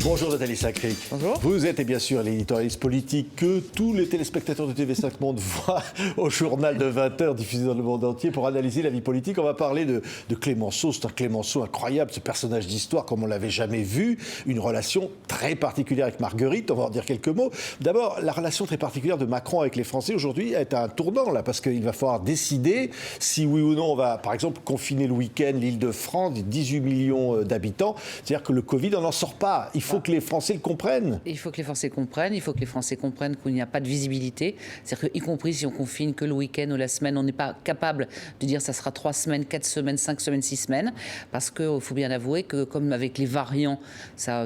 Bonjour Nathalie Sacric. Bonjour. Vous êtes bien sûr l'éditorialiste politique que tous les téléspectateurs de TV5 Monde voient au journal de 20h diffusé dans le monde entier pour analyser la vie politique. On va parler de Clémenceau. C'est un Clémenceau incroyable, ce personnage d'histoire comme on ne l'avait jamais vu. Une relation très particulière avec Marguerite, on va en dire quelques mots. D'abord, la relation très particulière de Macron avec les Français aujourd'hui est à un tournant là, parce qu'il va falloir décider si oui ou non on va par exemple confiner le week-end l'Île-de-France, 18 millions d'habitants. C'est-à-dire que le Covid, on n'en sort pas. Il faut que les Français le comprennent. Il faut que les Français comprennent. Il faut que les Français comprennent qu'il n'y a pas de visibilité. C'est-à-dire qu'y compris si on confine que le week-end ou la semaine, on n'est pas capable de dire ça sera 3 semaines, 4 semaines, 5 semaines, 6 semaines. Parce qu'il faut bien avouer que comme avec les variants,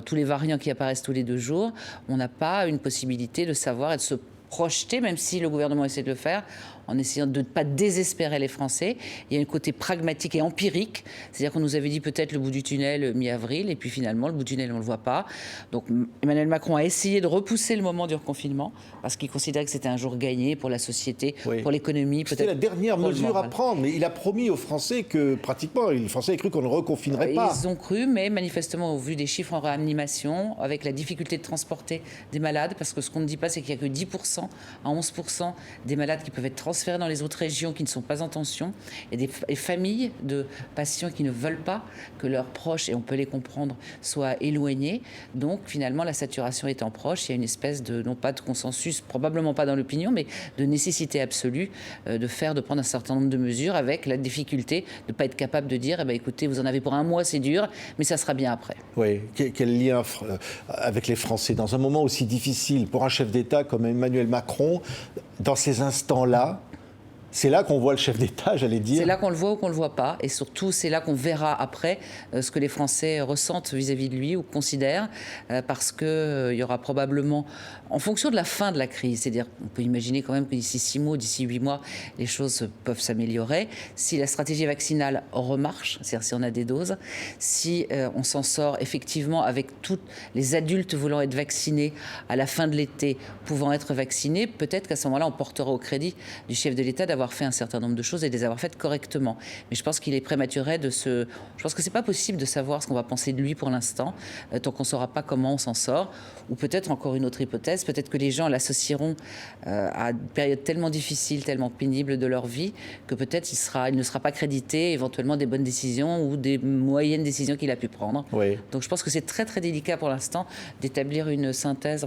tous les variants qui apparaissent tous les 2 jours, on n'a pas une possibilité de savoir et de se projeter, même si le gouvernement essaie de le faire, en essayant de ne pas désespérer les Français. Il y a un côté pragmatique et empirique, c'est-à-dire qu'on nous avait dit peut-être le bout du tunnel mi-avril, et puis finalement le bout du tunnel on ne le voit pas. Donc Emmanuel Macron a essayé de repousser le moment du reconfinement, parce qu'il considérait que c'était un jour gagné pour la société, pour l'économie. C'était la dernière mesure à prendre, mais il a promis aux Français que pratiquement, les Français avaient cru qu'on ne reconfinerait pas. Ils ont cru, mais manifestement au vu des chiffres en réanimation, avec la difficulté de transporter des malades, parce que ce qu'on ne dit pas c'est qu'il n'y a que 10% à 11% des malades qui peuvent être transférés dans les autres régions qui ne sont pas en tension, et des familles de patients qui ne veulent pas que leurs proches, et on peut les comprendre, soient éloignés. Donc finalement la saturation étant proche, il y a une espèce de, non pas de consensus, probablement pas dans l'opinion, mais de nécessité absolue de prendre un certain nombre de mesures, avec la difficulté de ne pas être capable de dire écoutez, vous en avez pour 1 mois, c'est dur, mais ça sera bien après. Oui, quel lien avec les Français dans un moment aussi difficile pour un chef d'État comme Emmanuel Macron, dans ces instants-là. C'est là qu'on voit le chef d'État, j'allais dire. C'est là qu'on le voit ou qu'on ne le voit pas. Et surtout, c'est là qu'on verra après ce que les Français ressentent vis-à-vis de lui ou considèrent. Parce qu'il y aura probablement, en fonction de la fin de la crise, c'est-à-dire on peut imaginer quand même que d'ici 6 mois, d'ici 8 mois, les choses peuvent s'améliorer. Si la stratégie vaccinale remarche, c'est-à-dire si on a des doses, si on s'en sort effectivement avec tous les adultes voulant être vaccinés à la fin de l'été, pouvant être vaccinés, peut-être qu'à ce moment-là, on portera au crédit du chef de l'État d'avoir fait un certain nombre de choses et de les avoir faites correctement. Mais je pense qu'il est prématuré Je pense que c'est pas possible de savoir ce qu'on va penser de lui pour l'instant, tant qu'on ne saura pas comment on s'en sort. Ou peut-être encore une autre hypothèse, peut-être que les gens l'associeront à une période tellement difficile, tellement pénible de leur vie, que peut-être il ne sera pas crédité éventuellement des bonnes décisions ou des moyennes décisions qu'il a pu prendre. Oui. Donc je pense que c'est très très délicat pour l'instant d'établir une synthèse,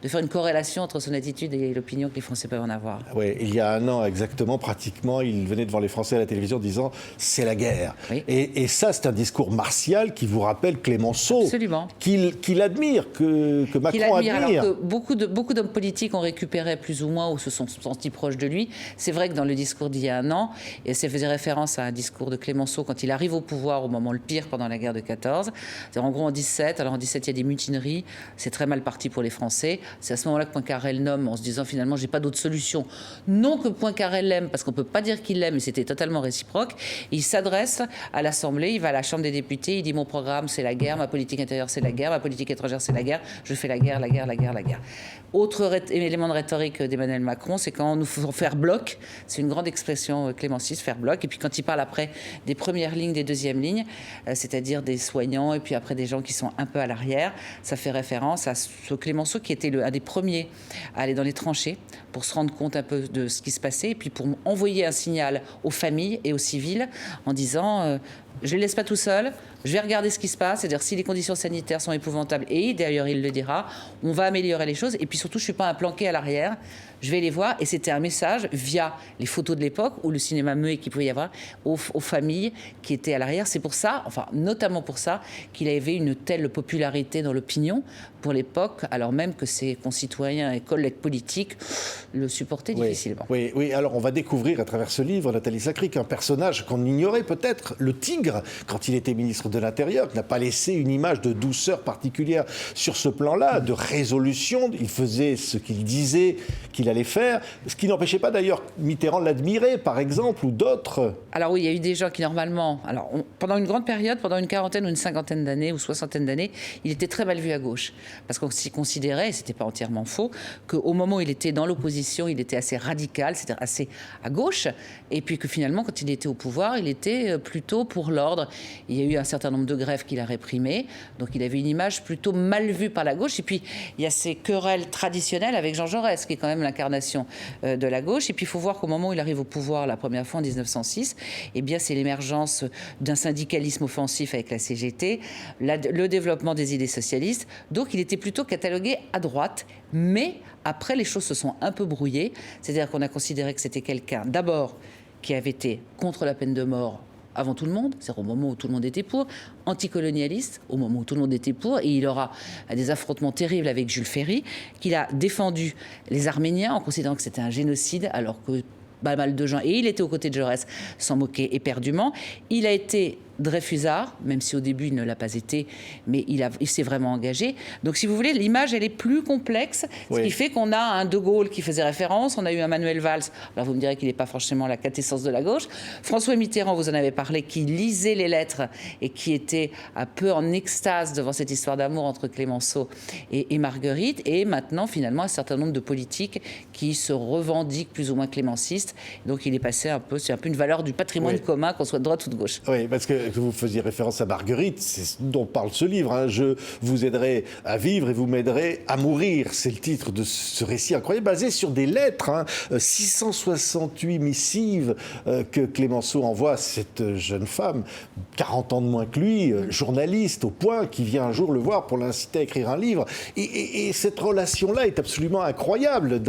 de faire une corrélation entre son attitude et l'opinion que les Français peuvent en avoir. Oui, il y a 1 an exactement, pratiquement, il venait devant les Français à la télévision disant « c'est la guerre oui. ». Et ça, c'est un discours martial qui vous rappelle Clémenceau. Absolument. Qu'il admire, que Macron admire. Alors que beaucoup d'hommes politiques ont récupéré plus ou moins ou se sont sentis proches de lui. C'est vrai que dans le discours d'il y a 1 an, et ça faisait référence à un discours de Clémenceau quand il arrive au pouvoir au moment le pire pendant la guerre de 14. En gros en 17, alors en 17 il y a des mutineries, c'est très mal parti pour les Français. C'est à ce moment-là que Poincaré le nomme en se disant finalement j'ai pas d'autre solution. Non que Poincaré l'aime, parce qu'on ne peut pas dire qu'il l'aime, mais c'était totalement réciproque. Il s'adresse à l'Assemblée, il va à la Chambre des députés, il dit mon programme c'est la guerre, ma politique intérieure c'est la guerre, ma politique étrangère c'est la guerre, je fais la guerre, la guerre, la guerre, la guerre. Autre élément de rhétorique d'Emmanuel Macron, c'est quand nous faisons faire bloc, c'est une grande expression clémenciste, faire bloc, et puis quand il parle après des premières lignes, des deuxièmes lignes, c'est-à-dire des soignants, et puis après des gens qui sont un peu à l'arrière, ça fait référence à ce Clémenceau qui était un des premiers à aller dans les tranchées pour se rendre compte un peu de ce qui se passait, et puis pour envoyer un signal aux familles et aux civils en disant je ne les laisse pas tout seuls, je vais regarder ce qui se passe, c'est-à-dire si les conditions sanitaires sont épouvantables, et d'ailleurs il le dira, on va améliorer les choses, et puis surtout je ne suis pas un planqué à l'arrière, je vais les voir, et c'était un message via les photos de l'époque ou le cinéma muet qu'il pouvait y avoir aux familles qui étaient à l'arrière. C'est pour ça, enfin notamment pour ça, qu'il avait une telle popularité dans l'opinion pour l'époque, alors même que ses concitoyens et collègues politiques le supportaient difficilement. Oui, alors on va découvrir à travers ce livre, Nathalie Sacric, un personnage qu'on ignorait peut-être, le Tigre, quand il était ministre de l'Intérieur, qui n'a pas laissé une image de douceur particulière sur ce plan-là, de résolution. Il faisait ce qu'il disait qu'il qu'il allait faire, ce qui n'empêchait pas d'ailleurs Mitterrand de l'admirer, par exemple, ou d'autres. Alors oui, il y a eu des gens qui normalement, pendant une grande période, pendant une quarantaine ou une cinquantaine d'années ou soixantaine d'années, il était très mal vu à gauche. Parce qu'on s'y considérait, et ce n'était pas entièrement faux, qu'au moment où il était dans l'opposition, il était assez radical, c'est-à-dire assez à gauche, et puis que finalement, quand il était au pouvoir, il était plutôt pour l'ordre. Il y a eu un certain nombre de grèves qu'il a réprimées, donc il avait une image plutôt mal vue par la gauche. Et puis, il y a ces querelles traditionnelles avec Jean Jaurès, qui est quand même l'incarnation de la gauche. Et puis, il faut voir qu'au moment où il arrive au pouvoir, la première fois en 1906, eh bien, c'est l'émergence d'un syndicalisme offensif avec la CGT, le développement des idées socialistes. Donc, il était plutôt catalogué à droite. Mais après, les choses se sont un peu brouillées. C'est-à-dire qu'on a considéré que c'était quelqu'un, d'abord, qui avait été contre la peine de mort avant tout le monde, c'est-à-dire au moment où tout le monde était pour, anticolonialiste, au moment où tout le monde était pour, et il aura des affrontements terribles avec Jules Ferry, qu'il a défendu les Arméniens en considérant que c'était un génocide, alors que pas mal de gens, et il était aux côtés de Jaurès, s'en moquaient éperdument. Il a été Dreyfusard, même si au début il ne l'a pas été, mais il s'est vraiment engagé. Donc si vous voulez, l'image elle est plus complexe, ce qui fait qu'on a un De Gaulle qui faisait référence, on a eu un Manuel Valls, alors vous me direz qu'il n'est pas franchement la quintessence de la gauche, François Mitterrand, vous en avez parlé, qui lisait les lettres et qui était un peu en extase devant cette histoire d'amour entre Clémenceau et Marguerite, et maintenant finalement un certain nombre de politiques qui se revendiquent plus ou moins clémencistes. Donc il est passé un peu, c'est un peu une valeur du patrimoine commun, qu'on soit de droite ou de gauche. Oui, parce que vous faisiez référence à Marguerite, c'est ce dont parle ce livre. Hein. Je vous aiderai à vivre et vous m'aiderez à mourir. C'est le titre de ce récit incroyable, basé sur des lettres. 668 missives que Clémenceau envoie à cette jeune femme, 40 ans de moins que lui, journaliste au Point, qui vient un jour le voir pour l'inciter à écrire un livre. Et cette relation-là est absolument incroyable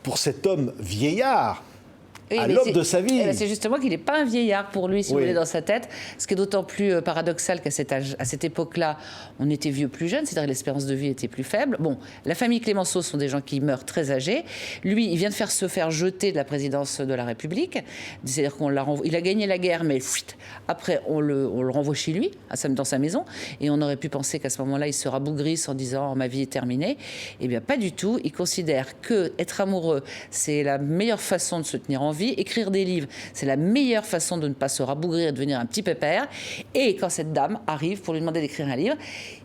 pour cet homme vieillard. Oui, à l'aube de sa vie. C'est justement qu'il n'est pas un vieillard pour lui, si vous voulez, dans sa tête. Ce qui est d'autant plus paradoxal qu'à cette époque-là, on était vieux plus jeune, c'est-à-dire que l'espérance de vie était plus faible. Bon, la famille Clémenceau sont des gens qui meurent très âgés. Lui, il vient de se faire jeter de la présidence de la République. C'est-à-dire il a gagné la guerre, mais après, on le renvoie chez lui, dans sa maison. Et on aurait pu penser qu'à ce moment-là, il se rabougrisse en disant « ma vie est terminée ». Eh bien, pas du tout. Il considère qu'être amoureux, c'est la meilleure façon de se tenir en vie. Écrire des livres, c'est la meilleure façon de ne pas se rabougrir et de devenir un petit pépère. Et quand cette dame arrive pour lui demander d'écrire un livre,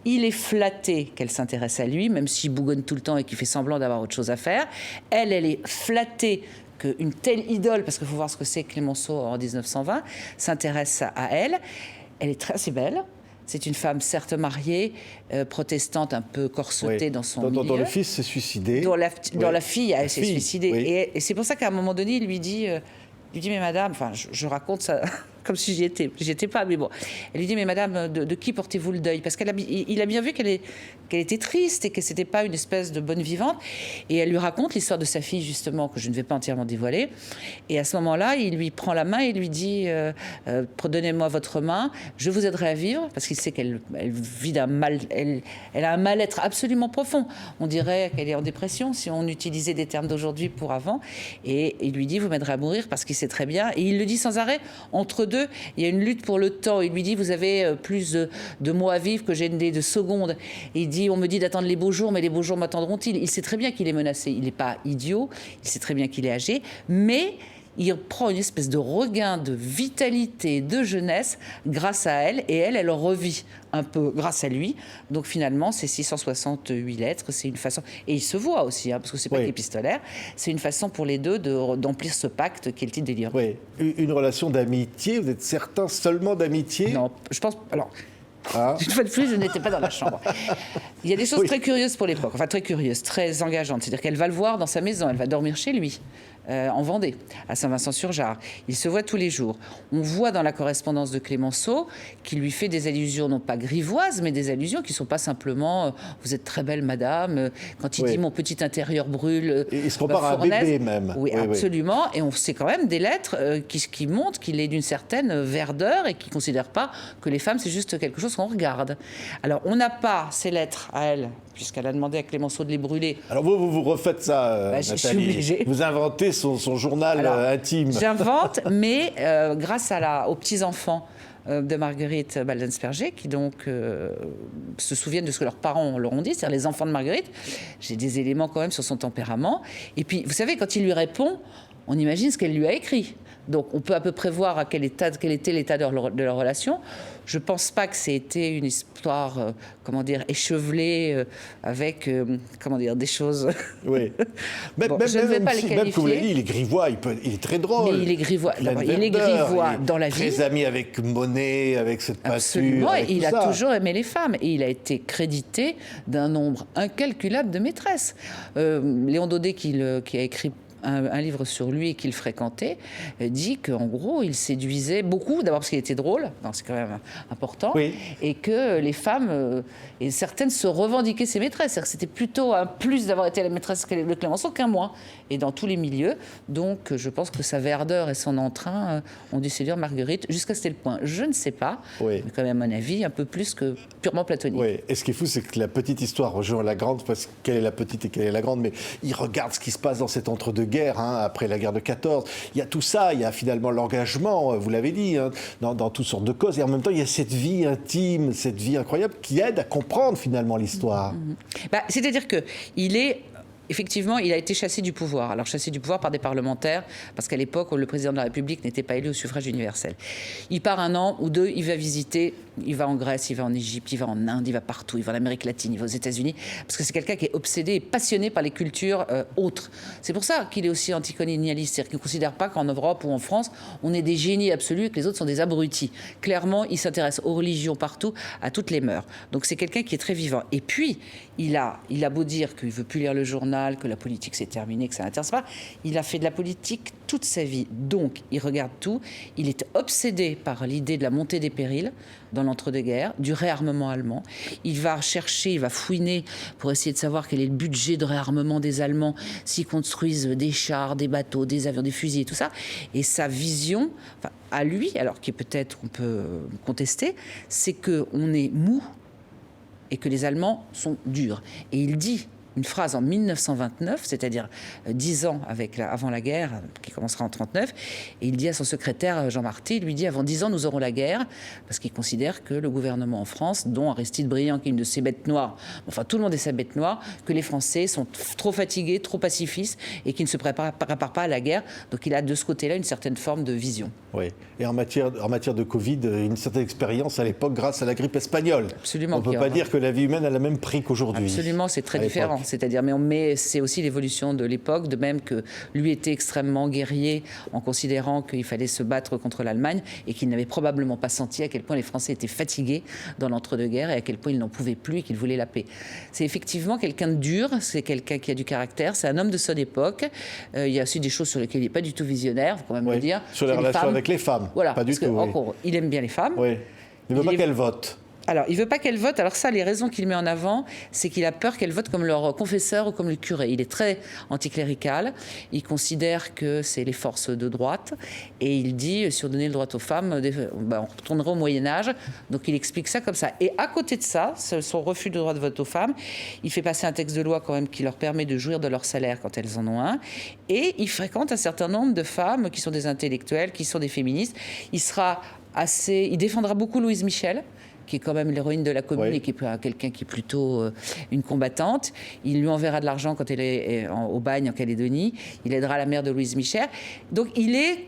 il est flatté qu'elle s'intéresse à lui, même s'il bougonne tout le temps et qu'il fait semblant d'avoir autre chose à faire. Elle est flattée qu'une telle idole, parce qu'il faut voir ce que c'est Clémenceau en 1920, s'intéresse à elle. Elle est très assez belle. C'est une femme certes mariée, protestante, un peu corsetée dans son milieu. Dont le fils s'est suicidé. Dont la fille s'est suicidée. Oui. Et c'est pour ça qu'à un moment donné, il lui dit mais madame, enfin je raconte ça comme si j'y étais pas, mais bon. Elle lui dit, mais madame, de qui portez-vous le deuil? Parce qu'il a bien vu qu'elle était triste et que c'était pas une espèce de bonne vivante. Et elle lui raconte l'histoire de sa fille, justement, que je ne vais pas entièrement dévoiler. Et à ce moment-là, il lui prend la main et lui dit, donnez-moi votre main, je vous aiderai à vivre, parce qu'il sait qu'elle vit d'un mal, elle a un mal-être absolument profond. On dirait qu'elle est en dépression, si on utilisait des termes d'aujourd'hui pour avant. Et il lui dit, vous m'aiderez à mourir, parce qu'il sait très bien. Et il le dit sans arrêt, entre deux, il y a une lutte pour le temps. Il lui dit, vous avez plus de mois à vivre que j'ai de secondes. Et il dit, on me dit d'attendre les beaux jours, mais les beaux jours m'attendront-ils? Il sait très bien qu'il est menacé. Il n'est pas idiot, il sait très bien qu'il est âgé, mais il prend une espèce de regain de vitalité, de jeunesse grâce à elle, et elle revit un peu grâce à lui. Donc finalement, ces 668 lettres, c'est une façon... Et il se voit aussi, parce que c'est pas épistolaire, c'est une façon pour les deux d'emplir ce pacte qui est le titre des livres. Oui, une relation d'amitié, vous êtes certain seulement d'amitié? Non, je pense... Alors, une fois de plus, je n'étais pas dans la chambre. Il y a des choses très curieuses pour l'époque, enfin très curieuses, très engageantes. C'est-à-dire qu'elle va le voir dans sa maison, elle va dormir chez lui. En Vendée, à Saint-Vincent-sur-Jard. Ils se voient tous les jours. On voit dans la correspondance de Clémenceau qu'il lui fait des allusions, non pas grivoises, mais des allusions qui ne sont pas simplement « vous êtes très belle, madame », quand il dit « mon petit intérieur brûle ». Il se compare à un bébé même. Oui, absolument. Et on sait quand même des lettres qui montrent qu'il est d'une certaine verdeur et qui ne considère pas que les femmes, c'est juste quelque chose qu'on regarde. Alors, on n'a pas ces lettres à elle, puisqu'elle a demandé à Clémenceau de les brûler. Alors vous refaites ça, Nathalie. Vous inventez inventer son journal intime. J'invente, mais grâce aux petits-enfants de Marguerite Baldensperger, qui donc se souviennent de ce que leurs parents leur ont dit, c'est-à-dire les enfants de Marguerite. J'ai des éléments quand même sur son tempérament. Et puis, vous savez, quand il lui répond, on imagine ce qu'elle lui a écrit. Donc, on peut à peu près voir quel était l'état de leur relation. Je ne pense pas que c'était une histoire, échevelée, avec, des choses... Oui. Je ne vais pas les qualifier. Même que vous l'avez dit, il est grivois, il est très drôle. Mais il est grivois, dans la vie. Très ami avec Monet, avec cette peinture. Absolument, il a toujours aimé les femmes. Et il a été crédité d'un nombre incalculable de maîtresses. Léon Daudet, qui a écrit un livre sur lui et qu'il fréquentait, dit qu'en gros, il séduisait beaucoup, d'abord parce qu'il était drôle, c'est quand même important, oui. Et que les femmes, et certaines se revendiquaient ses maîtresses. C'est-à-dire que c'était plutôt un plus d'avoir été la maîtresse de Clémenceau qu'un moins, et dans tous les milieux. Donc, je pense que sa verdeur et son entrain ont dû séduire Marguerite, jusqu'à ce point, je ne sais pas, oui. Mais quand même, à mon avis, un peu plus que purement platonique. Oui, et ce qui est fou, c'est que la petite histoire rejoint la grande, parce qu'elle est la petite et qu'elle est la grande, mais il regarde ce qui se passe dans cet entre-deux-guerres, après la guerre de 14. Il y a tout ça, il y a finalement l'engagement, vous l'avez dit, dans toutes sortes de causes, et en même temps, il y a cette vie intime, cette vie incroyable qui aide à comprendre finalement l'histoire. C'est-à-dire qu'il est... Effectivement, il a été chassé du pouvoir. Alors, chassé du pouvoir par des parlementaires, parce qu'à l'époque, le président de la République n'était pas élu au suffrage universel. Il part 1 an ou 2, il va visiter, il va en Grèce, il va en Égypte, il va en Inde, il va partout, il va en Amérique latine, il va aux États-Unis, parce que c'est quelqu'un qui est obsédé et passionné par les cultures autres. C'est pour ça qu'il est aussi anticolonialiste, c'est-à-dire qu'il ne considère pas qu'en Europe ou en France, on est des génies absolus et que les autres sont des abrutis. Clairement, il s'intéresse aux religions partout, à toutes les mœurs. Donc, c'est quelqu'un qui est très vivant. Et puis, il a beau dire qu'il ne veut plus lire le journal, que la politique c'est terminé, que ça n'intéresse pas. Il a fait de la politique toute sa vie. Donc, il regarde tout. Il est obsédé par l'idée de la montée des périls dans l'entre-deux-guerres, du réarmement allemand. Il va chercher, il va fouiner pour essayer de savoir quel est le budget de réarmement des Allemands, s'ils construisent des chars, des bateaux, des avions, des fusils et tout ça. Et sa vision, à lui, alors qui est peut-être, on peut contester, c'est qu'on est mou et que les Allemands sont durs. Et il dit une phrase en 1929, c'est-à-dire 10 ans avant la guerre, qui commencera en 1939, et il dit à son secrétaire Jean Marty, il lui dit « Avant 10 ans, nous aurons la guerre », parce qu'il considère que le gouvernement en France, dont Aristide Briand, qui est une de ses bêtes noires, enfin tout le monde est sa bête noire, que les Français sont trop fatigués, trop pacifistes, et qui ne se préparent pas à la guerre. Donc il a de ce côté-là une certaine forme de vision. Oui, et en matière de Covid, une certaine expérience à l'époque grâce à la grippe espagnole. Absolument. On ne peut pas dire que la vie humaine a le même prix qu'aujourd'hui. Absolument, c'est très différent. C'est-à-dire, mais c'est aussi l'évolution de l'époque, de même que lui était extrêmement guerrier en considérant qu'il fallait se battre contre l'Allemagne et qu'il n'avait probablement pas senti à quel point les Français étaient fatigués dans l'entre-deux-guerres et à quel point ils n'en pouvaient plus et qu'ils voulaient la paix. C'est effectivement quelqu'un de dur, c'est quelqu'un qui a du caractère, c'est un homme de son époque. Il y a aussi des choses sur lesquelles il n'est pas du tout visionnaire, il faut quand même le dire. Sur les relations avec les femmes, voilà, pas du tout. Encore, il aime bien les femmes. Oui. Il ne veut pas qu'elles votent. Alors, il ne veut pas qu'elle vote. Alors ça, les raisons qu'il met en avant, c'est qu'il a peur qu'elle vote comme leur confesseur ou comme le curé. Il est très anticlérical. Il considère que c'est les forces de droite. Et il dit, si on donnait le droit aux femmes, on retournerait au Moyen-Âge. Donc, il explique ça comme ça. Et à côté de ça, son refus de droit de vote aux femmes, il fait passer un texte de loi quand même qui leur permet de jouir de leur salaire quand elles en ont un. Et il fréquente un certain nombre de femmes qui sont des intellectuelles, qui sont des féministes. Il défendra beaucoup Louise Michel, qui est quand même l'héroïne de la Commune, et qui est quelqu'un qui est plutôt une combattante. Il lui enverra de l'argent quand elle est au bagne en Calédonie. Il aidera la mère de Louise Michel. Donc il est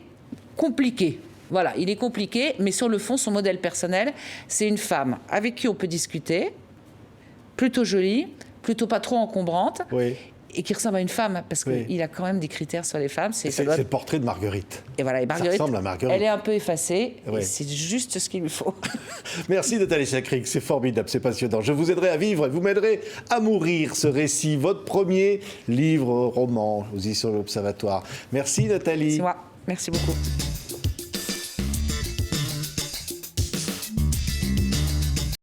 compliqué. Voilà, il est compliqué, mais sur le fond, son modèle personnel, c'est une femme avec qui on peut discuter, plutôt jolie, plutôt pas trop encombrante. Oui. Et qui ressemble à une femme, parce qu'il a quand même des critères sur les femmes. C'est le portrait de Marguerite. Et voilà, et Marguerite, ça ressemble à Marguerite. Elle est un peu effacée, et c'est juste ce qu'il lui faut. Merci Nathalie Chakrig, c'est formidable, c'est passionnant. Je vous aiderai à vivre et vous m'aiderez à mourir ce récit, votre premier livre roman aux éditions de l'Observatoire. Merci Nathalie. C'est moi, merci beaucoup.